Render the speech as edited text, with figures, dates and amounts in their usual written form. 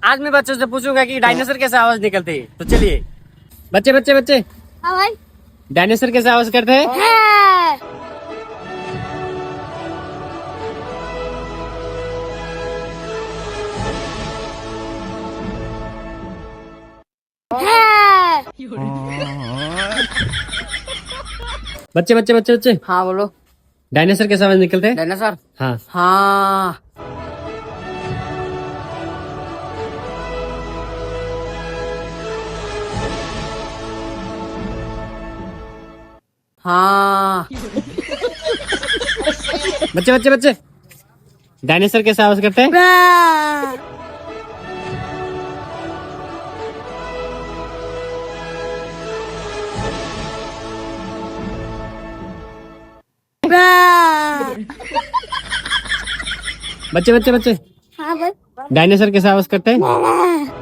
आज मैं बच्चों से पूछूंगा कि डायनासोर कैसे आवाज निकलते हैं। तो चलिए बच्चे बच्चे बच्चे, हाँ भाई। डायनासोर कैसे आवाज करते हैं? है। है। बच्चे बच्चे बच्चे बच्चे, हाँ बोलो। डायनासोर कैसे आवाज निकलते हैं? डायनासोर। हाँ। हाँ। हाँ। बच्चे बच्चे बच्चे, डायनासोर कैसे आवाज करते हैं? हाँ। बच्चे बच्चे बच्चे, हाँ भाई। डायनासोर कैसे आवाज करते हैं? हाँ।